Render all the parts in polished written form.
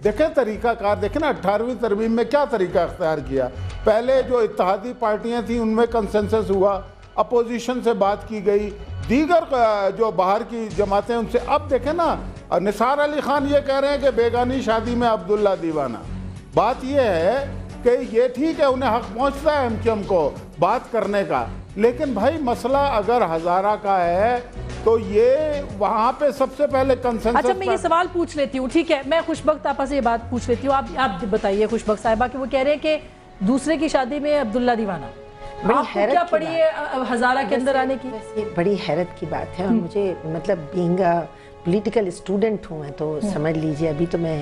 دیکھیں طریقہ کار، دیکھیں نا 18ویں ترمیم میں کیا طریقہ اختیار کیا. پہلے جو اتحادی پارٹیاں تھیں ان میں کنسنسس ہوا، اپوزیشن سے بات کی گئی، دیگر جو باہر کی جماعتیں ان سے. اب دیکھیں نا نثار علی خان یہ کہہ رہے ہیں کہ بیگانی شادی میں عبداللہ دیوانہ. بات یہ ہے کہ یہ ٹھیک ہے انہیں حق پہنچتا ہے ایم کیو ایم کو بات کرنے کا، لیکن بھائی مسئلہ اگر ہزارہ کا ہے تو یہ وہاں پہ سب سے پہلے کنسنسس. اچھا میں یہ سوال پوچھ لیتی ہوں، ٹھیک ہے، میں خوشبخت آپا سے یہ بات پوچھ لیتی ہوں. آپ بتائیے خوشبخت صاحبہ کہ وہ کہہ رہے ہیں کہ دوسرے کی شادی میں عبداللہ دیوانہ. آپ کو کیا پڑی ہے ہزارہ کے اندر آنے کی؟ یہ بڑی حیرت کی بات ہے، اور مجھے مطلب بینگ پولیٹیکل اسٹوڈنٹ ہوں میں تو سمجھ لیجئے ابھی تو میں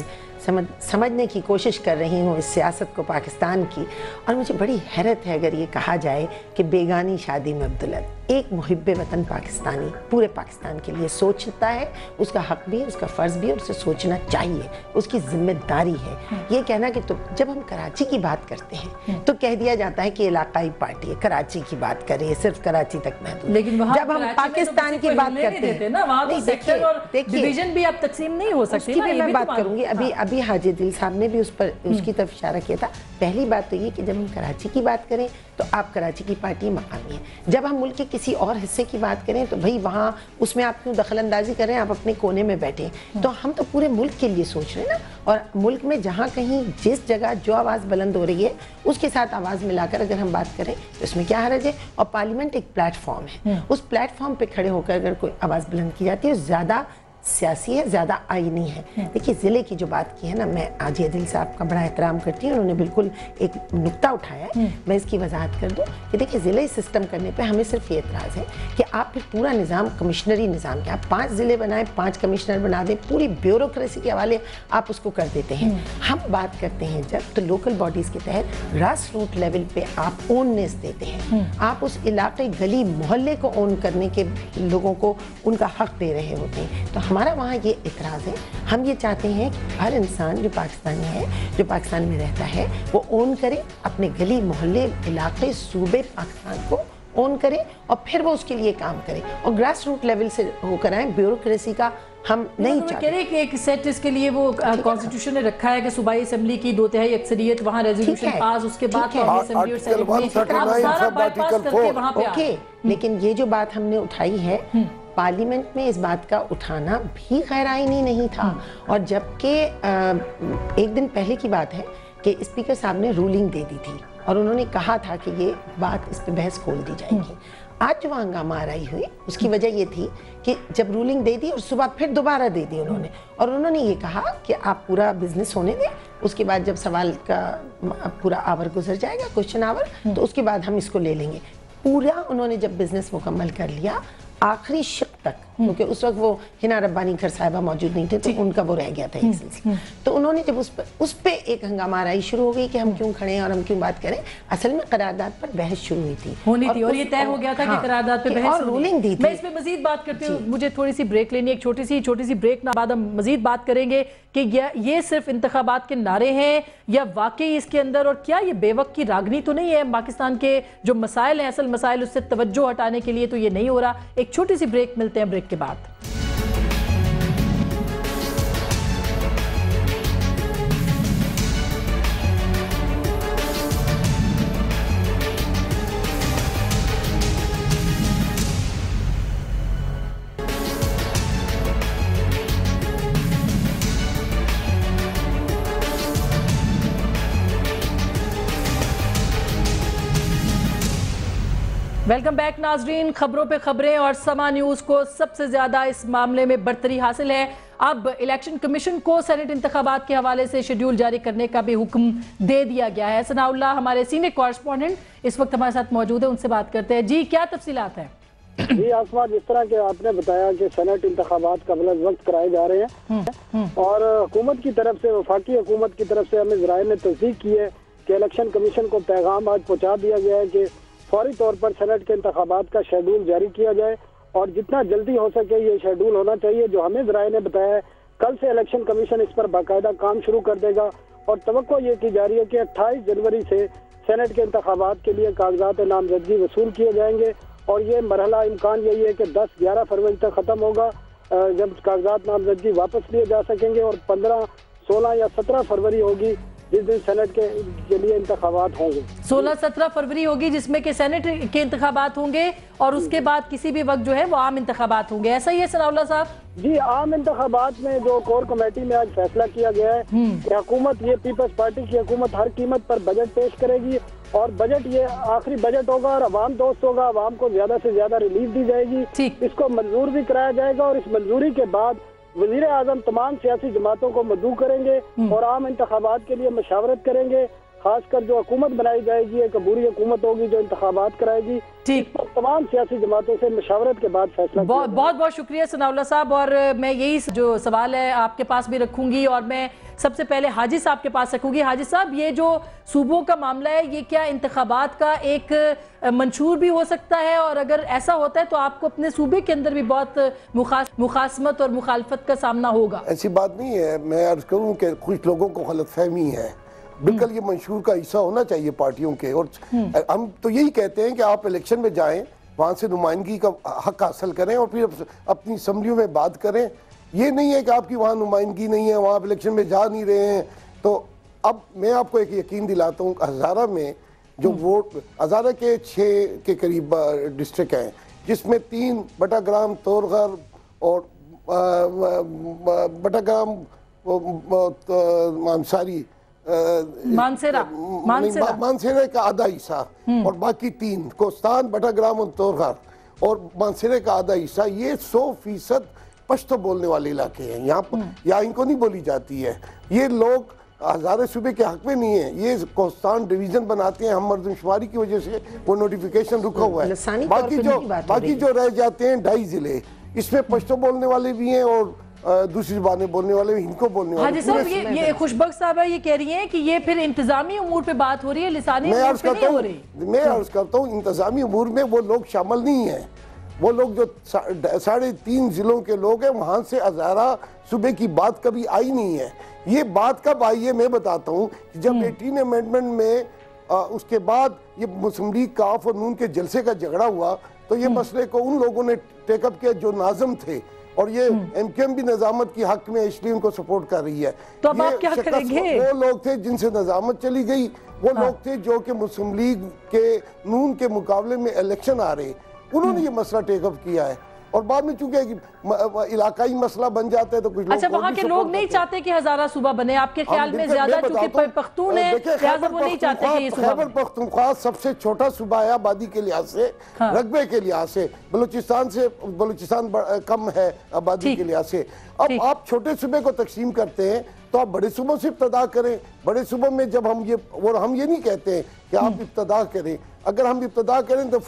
سمجھنے کی کوشش کر رہی ہوں اس سیاست کو پاکستان کی، اور مجھے بڑی حیرت ہے اگر یہ کہا جائے کہ بیگانی شادی میں عبداللہ. ایک محب وطن پاکستانی پورے پاکستان کے لیے سوچتا ہے، اس کا حق بھی، اس کا فرض بھی، اور اسے سوچنا چاہیے، اس کی ذمہ داری ہے. یہ کہنا کہ جب ہم کراچی کی بات کرتے ہیں تو کہہ دیا جاتا ہے کہ علاقائی پارٹی ہے، کراچی کی بات کرے، صرف کراچی تک محدود. لیکن جب ہم پاکستان کی بات کرتے ہیں ڈویژن بھی اب تقسیم نہیں ہو سکتی. میں بات کروں گی، ابھی حاجی دل صاحب نے بھی اس کی طرف اشارہ کیا تھا. پہلی بات تو یہ کہ جب ہم کراچی کی بات کریں تو آپ کراچی کی پارٹی مقامی ہے. جب ہم ملک کے کسی اور حصے کی بات کریں تو بھئی وہاں اس میں آپ کیوں دخل اندازی کر رہے ہیں، آپ اپنے کونے میں بیٹھے. تو ہم تو پورے ملک کے لیے سوچ رہے ہیں نا، اور ملک میں جہاں کہیں جس جگہ جو آواز بلند ہو رہی ہے اس کے ساتھ آواز ملا کر اگر ہم بات کریں تو اس میں کیا حرج ہے. اور پارلیمنٹ ایک پلیٹ فارم ہے، اس پلیٹ فارم پہ کھڑے ہو کر اگر کوئی آواز بلند کی جاتی ہے زیادہ سیاسی ہے، زیادہ آئینی ہے. دیکھیے ضلع کی جو بات کی ہے نا، میں آج عادل صاحب کا بڑا احترام کرتی ہوں، انہوں نے بالکل ایک نقطہ اٹھایا ہے. میں اس کی وضاحت کر دوں کہ دیکھیے ضلعی سسٹم کرنے پہ ہمیں صرف یہ اعتراض ہے کہ آپ پھر پورا نظام کمشنری نظام کے آپ 5 ضلع بنائیں، 5 کمشنر بنا دیں، پوری بیوروکریسی کے حوالے آپ اس کو کر دیتے ہیں. ہم بات کرتے ہیں جب تو لوکل باڈیز کے تحت گراس روٹ لیول پہ آپ اوننیس دیتے ہیں، آپ اس علاقے گلی محلے کو اون کرنے کے لوگوں کو ان کا حق دے رہے ہوتے ہیں. تو ہمارا وہاں یہ اعتراض ہے. ہم یہ چاہتے ہیں کہ ہر انسان جو پاکستانی ہے، جو پاکستان میں رہتا ہے، وہ اون کرے اپنے گلی محلے علاقے صوبے پاکستان کو اون کرے، اور پھر وہ اس کے لیے کام کرے اور گراس روٹ لیول سے ہو کر آئیں. بیوروکریسی کا ہم نہیں چاہتے. کہہ رہے کہ ایک سیٹ اس کے لیے وہ کانسٹیٹیوشن نے رکھا ہے کہ صوبائی اسمبلی کی 2/3 اکثریت وہاں ریزولوشن پاس، اس کے بعد اسمبلی اور سینٹ میں آپ سارا بائی پاس کر کے وہاں پہ اوکے. لیکن یہ جو بات ہم نے اٹھائی ہے پارلیمنٹ میں، اس بات کا اٹھانا بھی غیر آئینی نہیں تھا. اور جبکہ ایک دن پہلے کی بات ہے کہ اسپیکر صاحب نے رولنگ دے دی تھی اور انہوں نے کہا تھا کہ یہ بات اس پہ بحث کھول دی جائے گی. آج جو ہنگامہ آرائی ہوئی اس کی وجہ یہ تھی کہ جب رولنگ دے دی اور صبح پھر دوبارہ دے دی انہوں نے، اور انہوں نے یہ کہا کہ آپ پورا بزنس ہونے دیں، اس کے بعد جب سوال کا پورا آور گزر جائے گا، کوشچن آور، تو اس کے بعد ہم اس کو لے لیں گے. پورا انہوں نے جب بزنس مکمل کر لیا آخری شق تک، کیونکہ اس وقت وہ ہنا ربانی گھر صاحبہ موجود نہیں تھے تو ان کا وہ رہ گیا تھا ایک سلسلہ. تو انہوں نے جب اس پہ ایک ہنگامہ آرائی شروع ہو گئی کہ ہم کیوں کھڑے ہیں اور ہم کیوں بات کریں. اصل میں قرارداد پر بحث شروع ہوئی تھی اور یہ طے ہو گیا تھا کہ قرارداد پہ بحث رولنگ دی تھی. میں اس پہ مزید بات کرتی ہوں، مجھے تھوڑی سی بریک لینی ہے، ایک چھوٹی سی بریک نہ بعد ہم مزید بات کریں گے کہ یہ صرف انتخابات کے نعرے ہیں یا واقعی اس کے اندر، اور کیا یہ بے وقت کی راگنی تو نہیں ہے پاکستان کے جو مسائل ہیں، اصل مسائل، اس سے توجہ ہٹانے کے لیے تو یہ نہیں ہو رہا. ایک چھوٹی سی بریک، ملتے ہیں بریک کے بعد. ویلکم بیک ناظرین. خبروں پہ خبریں اور سما نیوز کو سب سے زیادہ اس معاملے میں برتری حاصل ہے. اب الیکشن کمیشن کو سینٹ انتخابات کے حوالے سے شیڈیول جاری کرنے کا بھی حکم دے دیا گیا ہے. ثناء اللہ ہمارے سینئر کورسپونڈنٹ اس وقت ہمارے ساتھ موجود ہیں، ان سے بات کرتے ہیں. جی کیا تفصیلات ہیں؟ جی آسما، جس طرح کہ آپ نے بتایا کہ سینٹ انتخابات قبل از وقت کرائے جا رہے ہیں اور حکومت کی طرف سے، وفاقی حکومت کی طرف سے ہمیں ذرائع نے تصدیق کی ہے کہ الیکشن کمیشن کو پیغام آج پہنچا دیا گیا ہے کہ فوری طور پر سینٹ کے انتخابات کا شیڈول جاری کیا جائے اور جتنا جلدی ہو سکے یہ شیڈول ہونا چاہیے. جو ہمیں ذرائع نے بتایا ہے کل سے الیکشن کمیشن اس پر باقاعدہ کام شروع کر دے گا اور توقع یہ کی جا رہی ہے کہ 28 جنوری سے سینٹ کے انتخابات کے لیے کاغذات نامزدگی وصول کیے جائیں گے اور یہ مرحلہ امکان یہی ہے کہ 10-11 فروری تک ختم ہوگا جب کاغذات نامزدگی واپس لیے جا سکیں گے اور 15 16 या 17 फरवरी होगी जिस दिन सेनेट के लिए इंतखाबात होंगे। 16-17 फरवरी होगी जिसमें कि सेनेट के इंतखाबात होंगे और उसके बाद किसी भी वक्त जो है वो आम इंतखाबात होंगे, ऐसा ही है सनाउल्लाह साहब? जी, आम इंतखाबात में जो कोर कमेटी में आज फैसला किया गया है कि हुकूमत, ये पीपल्स पार्टी की हुकूमत हर कीमत पर बजट पेश करेगी और बजट ये आखिरी बजट होगा और अवाम दोस्त होगा, अवाम को ज्यादा से ज्यादा रिलीफ दी जाएगी, इसको मंजूर भी कराया जाएगा और इस मंजूरी के बाद वजीर आजम तमाम सियासी जमातों को मदऊ करेंगे और आम इंतखाबात के लिए मशावरत करेंगे। खासकर जो हुकूमत बनाई जाएगी एक अबूरी हुकूमत होगी जो इंतखाबात कराएगी, तमाम सियासी जमातों से मशावरत के बाद फैसला। बहुत बहुत शुक्रिया सनाउल्लाह साहब, और मैं यही जो सवाल है आपके पास भी रखूंगी और मैं सबसे पहले हाजी साहब के पास रखूंगी। हाजी साहब, ये जो सूबों का मामला है ये क्या इंतखाबात का एक मंशूर भी हो सकता है, और अगर ऐसा होता है तो आपको अपने सूबे के अंदर भी बहुत मुखासमत और मुखालफत का सामना होगा? ऐसी बात नहीं है, मैं अर्ज करूँ कि कुछ लोगों को गलतफहमी है, बिल्कुल ये मंशूर का हिस्सा होना चाहिए पार्टियों के, और हम तो यही कहते हैं कि आप इलेक्शन में जाएं, वहाँ से नुमाइंदगी का हक हासिल करें और फिर अपनी असम्बलियों में बात करें। ये नहीं है कि आपकी वहाँ नुमाइंदगी नहीं है, वहाँ आप इलेक्शन में जा नहीं रहे हैं। तो अब मैं आपको एक यकीन दिलाता हूँ, हज़ारा में जो वोट, हज़ारा के 6 के करीब डिस्ट्रिक्ट हैं जिसमें 3 बटाग्राम, तोरगर और बटाग्राम मानसेरे का आधा हिस्सा और बाकी 3 कोस्तान, बटाग्राम और तोरगर और मानसेरे का आधा हिस्सा, ये 100% पश्तो बोलने वाले इलाके हैं। यहाँ इनको नहीं बोली जाती है। ये लोग हज़ारे सूबे के हक में नहीं है, ये कोस्तान डिवीजन बनाते हैं, हम मर्दमशुमारी की वजह से वो नोटिफिकेशन रुका हुआ है। बाकी जो रह जाते हैं 2.5 जिले, इसमें पश्तो बोलने वाले भी हैं और दूसरी ज़बानें बोलने वाले भी, इनको बोलने वाले। हाजी साहब, ये खुशबख्त साहब ये कह रही हैं कि ये फिर इंतजामी उमूर पे बात हो रही है, लिसानी उमूर पे नहीं हो रही। मैं अर्ज करता हूँ इंतजामी उमूर में वो लोग शामिल नहीं है। वो लोग जो 3.5 जिलों के लोग हैं, वहाँ से हज़ारा सूबे की बात कभी आई नहीं है। ये बात कब आई है मैं बताता हूँ। जब 18 अमेंडमेंट में उसके बाद ये मुस्लिम लीग काफ और नून के जलसे का झगड़ा हुआ तो ये मसले को उन लोगों ने टेकअप किया जो नाज़म थे, और ये एमकेएम भी नजामत की हक में इसलिए उनको सपोर्ट कर रही है। तो अब आप क्या करेंगे? वो लोग थे जिनसे नजामत चली गई, वो लोग थे जो कि मुस्लिम लीग के नून के मुकाबले में इलेक्शन आ रहे, उन्होंने ये मसला टेकअप किया है और बाद में चूंकि इलाकाई मसला बन जाता है तो कुछ अच्छा, वहाँ के लोग नहीं चाहते कि हज़ारा सूबा बने आपके ख्याल में? ज्यादा चूंकि पख्तून है, वो नहीं चाहते कि ये सूबा बने। खैबर पख्तूनख्वा सबसे छोटा सूबा है आबादी के लिहाज से, रकबे के लिहाज से। बलूचिस्तान कम है आबादी के लिहाज से। अब आप छोटे सूबे को तकसीम करते हैं तो आप बड़े सूबों से इब्तदा करें। बड़े सूबों में जब हम ये नहीं कहते हैं कि आप इब्तदा करें, अगर हम इब्तदा करें तो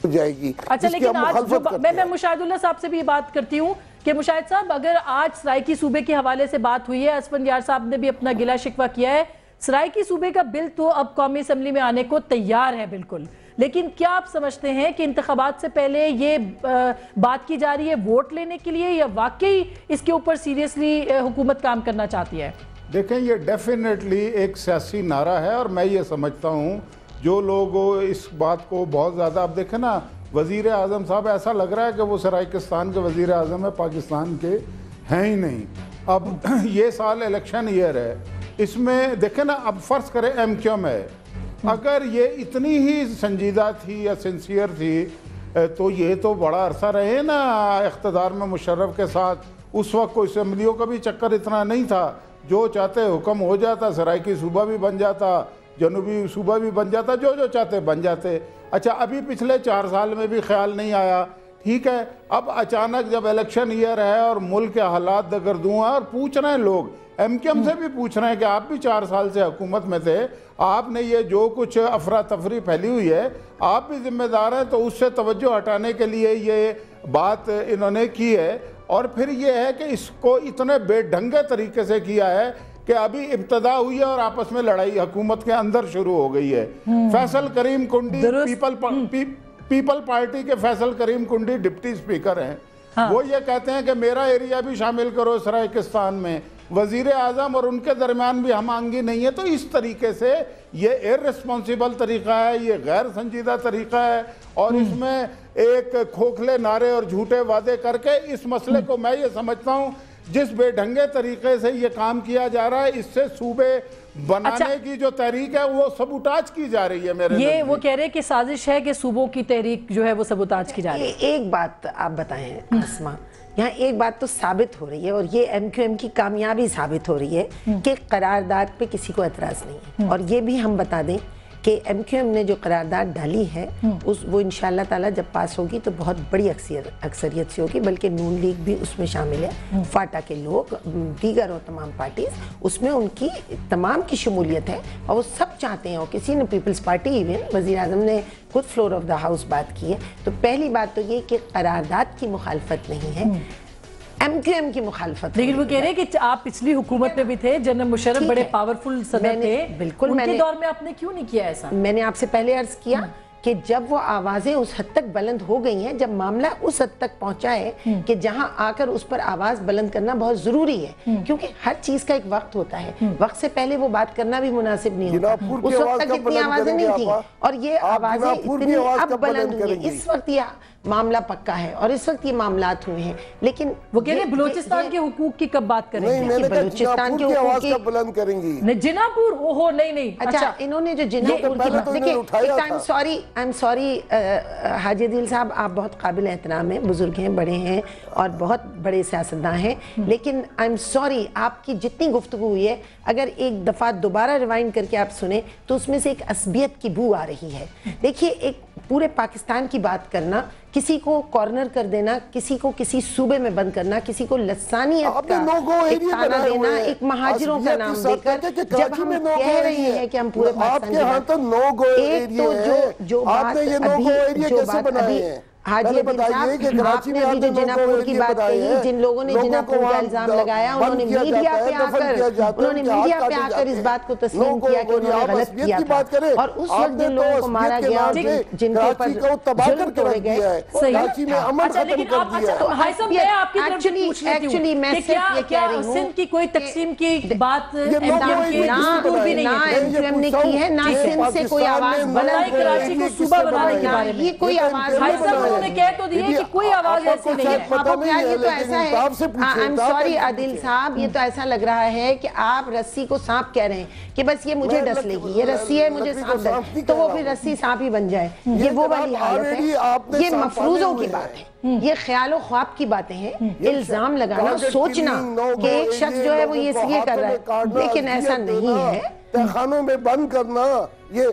जाएगी। अच्छा, लेकिन आज मैं मुशाहिदुल्लाह साहब से भी बात करती हूँ कि मुशाहिद साहब, अगर आज सराइकी सूबे के हवाले से बात हुई है, असफंदियार साहब ने भी अपना गिला शिकवा किया है, सराइकी सूबे का बिल तो अब कौमी असम्बली में आने को तैयार है बिल्कुल, लेकिन क्या आप समझते हैं कि इंतखाबात से पहले ये बात की जा रही है वोट लेने के लिए, या वाकई इसके ऊपर सीरियसली हुकूमत काम करना चाहती है? देखें, ये डेफिनेटली एक सियासी नारा है और मैं ये समझता हूँ जो लोग इस बात को बहुत ज़्यादा, अब देखें ना, वज़ीर आज़म साहब ऐसा लग रहा है कि वो सराइकिस्तान के वज़ीर आज़म है, पाकिस्तान के हैं ही नहीं। अब ये साल इलेक्शन ईयर है, इसमें देखें ना, अब फ़र्ज़ करें एमक्यूएम है, अगर ये इतनी ही संजीदा थी या सिंसियर थी तो ये तो बड़ा अरसा रहे ना इख्तिदार में मुशर्रफ के साथ। उस वक्त कोई असम्बलियों का भी चक्कर इतना नहीं था, जो चाहते हुक्म हो जाता, सराइकी सूबा भी बन जाता, जनूबी सूबा भी बन जाता, जो चाहते बन जाते। अच्छा, अभी पिछले 4 साल में भी ख्याल नहीं आया, ठीक है। अब अचानक जब इलेक्शन ईयर है और मुल्क के हालात दगरदू हैं और पूछ रहे हैं लोग, एमकेएम से भी पूछ रहे हैं कि आप भी 4 साल से हुकूमत में थे, आपने ये जो कुछ अफरा तफरी फैली हुई है आप भी जिम्मेदार हैं, तो उससे तवज्जो हटाने के लिए ये बात इन्होंने की है। और फिर ये है कि इसको इतने बेढंगे तरीके से किया है कि अभी इब्तदा हुई है और आपस में लड़ाई हुकूमत के अंदर शुरू हो गई है। फैसल करीम कुंडी पीपल पार्टी के फैसल करीम कुंडी डिप्टी स्पीकर हैं, वो ये कहते हैं कि मेरा एरिया भी शामिल करो सराइकिस्तान में। वजीर आजम और उनके दरमियान भी हम आंगी नहीं है। तो इस तरीके से ये इर्रेस्पॉन्सिबल तरीका है, ये गैर संजीदा तरीका है और इसमें एक खोखले नारे और झूठे वादे करके इस मसले को मैं ये समझता हूँ जिस बेढंगे तरीके से ये काम किया जा रहा है, इससे सूबे बनाने की जो तहरीक है वो सबूताज की जा रही है। मेरे ये वो कह रहे हैं कि साजिश है कि सूबों की तहरीक जो है वो सबूताज की जा रही है। एक बात आप बताएं आसमा, यहाँ एक बात तो साबित हो रही है और ये MQM की कामयाबी साबित हो रही है कि करारदाद पे किसी को एतराज़ नहीं है। और ये भी हम बता दें कि MQM ने जो करारदाद डाली है वो इंशाअल्लाह ताला जब पास होगी तो बहुत बड़ी अक्सरियत से होगी, बल्कि नून लीग भी उसमें शामिल है, फाटा के लोग, दीगर और तमाम पार्टीज, उसमें उनकी तमाम की शमूलियत है और वो सब चाहते हैं। और किसी ने पीपल्स पार्टी, इवन वज़ीर आज़म ने खुद फ्लोर ऑफ द हाउस बात की है। तो पहली बात तो ये कि करारदाद की मुखालफत नहीं है, MQM की मुखालफत। लेकिन वो कह रहे हैं कि आप पिछली हुकूमत में भी थे, जनरल मुशर्रफ बड़े पावरफुल सदर थे, बिल्कुल उनके दौर में आपने क्यों नहीं किया ऐसा? मैंने आपसे पहले अर्ज किया कि जब वो आवाजें उस हद तक बुलंद हो गई हैं, जब मामला उस हद तक पहुंचा है कि जहां आकर उस पर आवाज बुलंद करना बहुत जरूरी है, क्योंकि हर चीज का एक वक्त होता है। वक्त से पहले वो बात करना भी मुनासिब नहीं होता। उस वक्त तक इतनी आवाजें नहीं थी और ये आवाजें इतनी अब बुलंद हुई हैं। इस वक्त ये मामला पक्का है और इस वक्त ये मामलात हुए हैं। लेकिन वो कह रहे बलूचिस्तान के हुकूक की कब बात करेंगे? बलूचिस्तान के हुकूक की बुलंद करेंगी। जिनापुर, ओहो नहीं। अच्छा, इन्होंने जो जिनापुर की बात, देखिए आई एम सॉरी हाजी दिल साहब, आप बहुत काबिल एहतराम हैं, बुजुर्ग हैं, बड़े हैं और बहुत बड़े सियासतदान हैं, लेकिन आई एम सॉरी, आपकी जितनी गुफ्तगू हुई है अगर एक दफ़ा दोबारा रिवाइंड करके आप सुने तो उसमें से एक असबियत की बू आ रही है। देखिए, एक पूरे पाकिस्तान की बात करना, किसी को कॉर्नर कर देना, किसी को किसी सूबे में बंद करना, किसी को लसानियत का एक ताना देना, एक महाजिरों का नाम देकर, जब हम कह रहे हैं कि हम पूरे पाकिस्तान एक तो जो बात अभी हाजी अब्दुल साहब, आपने भी जो जिनापुर की बात कही, जिन लोगों ने जिनापुर का इल्जाम लगाया, उन्होंने मीडिया पे आकर इस बात को तस्लीम किया कि उन्होंने गलत किया था। और उस वक्त जिन लोगों को मारा गया, जिनके ऊपर जुल्म तोड़े गए, एक्चुअली मैं सिर्फ ये कह रही हूँ, सिंध की कोई तकसीम की बात MQM ने की है, ना सिंध से कोई आवाज बुलंद, कराची को सूबा बनाने के बारे में ये कोई आवाज उन्होंने कह तो दिया कि कोई आवाज ऐसी नहीं है। ये तो ऐसा है, आई एम सॉरी आदिल साहब, ये तो ऐसा लग रहा है कि आप रस्सी को सांप कह रहे हैं कि बस ये मुझे डस लेगी, ये रस्सी है, मुझे सांप डस, तो वो फिर रस्सी सांप ही बन जाए। ये वो वाली हालत है, ये मफरूजों की बात है, ये ख्याल ख्वाब की बातें हैं, इल्जाम लगाना, सोचना कि एक शख्स जो है वो ये इसलिए कर रहा है, लेकिन ऐसा नहीं है। तहखानों में बंद करना, ये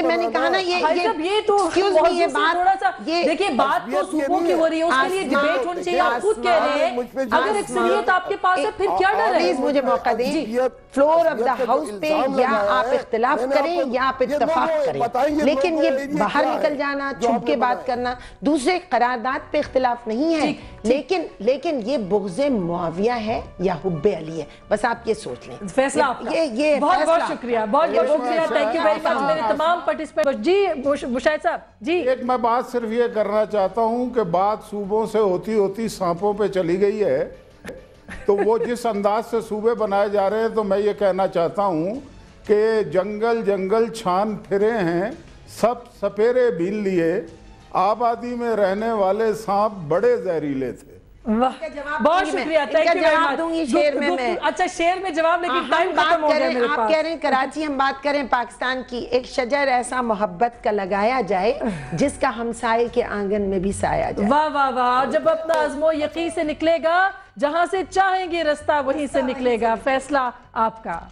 मैंने कहा ना, ये तो ये बात थोड़ा सा देखिए, बात तो सूबों की हो रही है, उसके लिए डिबेट होनी चाहिए। आप खुद कह रहे हैं अगर अक्सरियत आपके पास है फिर क्या डर है? प्लीज मुझे मौका दें, फ्लोर ऑफ द हाउस पे या आप इख्तिलाफ करें या आप इत्तफाक करें, लेकिन ये बाहर निकल जाना, छुप के बात करना, दूसरे करारदाद पे इख्तिलाफ नहीं है, लेकिन ये बुग़्ज़े मुआविया है या हुब्बे अली है, बस आप ये सोच लें। फैसला ये बहुत शुक्रिया, बहुत शुक्रिया, थैंक यू वेरी मच मेरे तमाम पार्टिसिपेंट। जी मुशाहिद साहब जी, एक मैं बात सिर्फ ये करना चाहता हूँ कि बात सूबों से होती होती सांपों पे चली गई है, तो वो जिस अंदाज से सूबे बनाए जा रहे हैं, तो मैं ये कहना चाहता हूँ कि जंगल जंगल छान फिरे हैं, सब सपेरे बीन लिए, आबादी में रहने वाले सांप बड़े जहरीले थे। बहुत शुक्रिया, थैंक यू वेरी मच। दूंगी शेर में मैं, अच्छा शेर में जवाब, लेकिन टाइम खत्म हो गया मेरे पास। आप कह रहे हैं कराची, हम बात करें पाकिस्तान की। एक शजर ऐसा मोहब्बत का लगाया जाए जिसका हमसाये के आंगन में भी साया जाए। वाह वाह वाह, जब अपना अज़्मो यकीन से निकलेगा, जहां से चाहेंगे रास्ता वहीं से निकलेगा। फैसला आपका।